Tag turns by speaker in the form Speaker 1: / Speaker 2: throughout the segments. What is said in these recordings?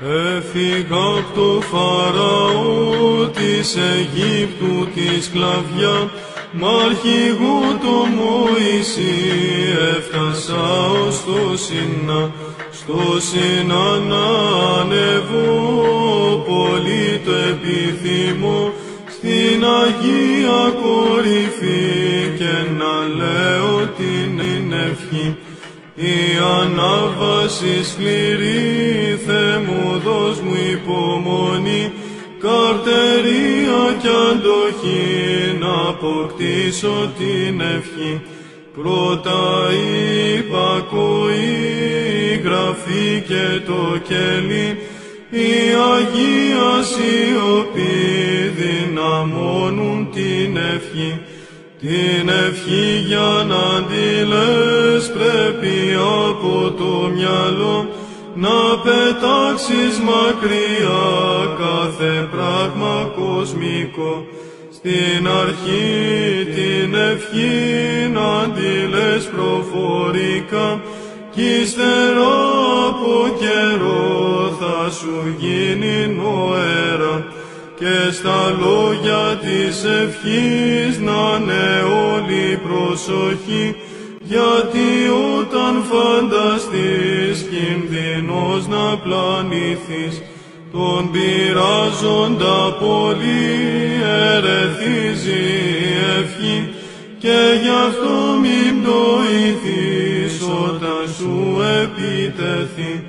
Speaker 1: Έφυγα απ' το Φαραώ της Αιγύπτου τη σκλαβιά, μ' αρχηγό το Μωυσή έφτασα ως το Σινά. Στο Σινά να ανεβώ, πολύ το επιθυμώ, στην Αγία κορυφή και να λέω την ευχή. Η ανάβαση σκληρή, Θεέ μου δώσ' μου υπομονή, καρτερία κι αντοχή, να αποκτήσω την ευχή. Πρώτα η υπακοή, η γραφή και το κελί, η Αγία σιωπή δυναμώνουν την ευχή. Την ευχή για να τη λες πρέπει από το μυαλό να πετάξεις μακριά κάθε πράγμα κοσμικό. Στην αρχή την ευχή να τη λες προφορικά κι ύστερα από καιρό θα σου γίνει νοέρα. Και στα λόγια της ευχής να είναι όλη προσοχή, γιατί όταν φανταστείς κινδυνός να πλανηθείς, τον πειράζοντα πολύ ερεθίζει η ευχή, και γι' αυτό μην πτωηθείς όταν σου επιτεθεί.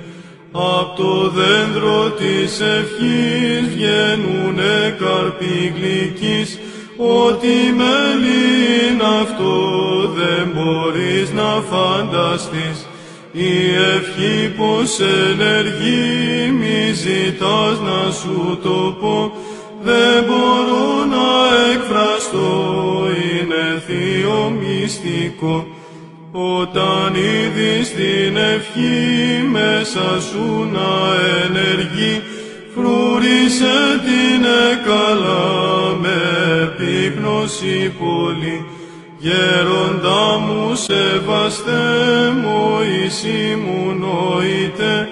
Speaker 1: Απ' το δέντρο της ευχής βγαίνουνε καρποί γλυκείς, ό,τι μέλι είναι αυτό δεν μπορείς να φανταστείς. Η ευχή πως ενεργεί, μη ζητάς να σου το πω, δεν μπορώ να εκφραστώ, είναι θείο μυστικό. Όταν είδεις την ευχή μέσα σου να ενεργεί, φρούρισε την καλά με επίγνωση πολύ. Γέροντα μου σεβαστέ, Μωυσή μου νοείτε,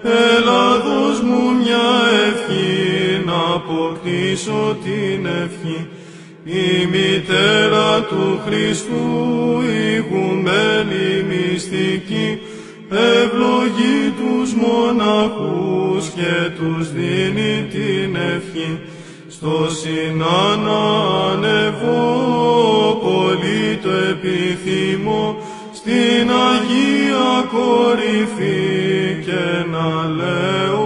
Speaker 1: έλα δώσ' μου μια ευχή να αποκτήσω την ευχή. Η μητέρα του Χριστού, ηγουμένη μυστική, ευλογεί τους μοναχούς και τους δίνει την ευχή. Στο Σινά να ανεβώ, πολύ το επιθυμώ, στην Αγία κορυφή και να λέω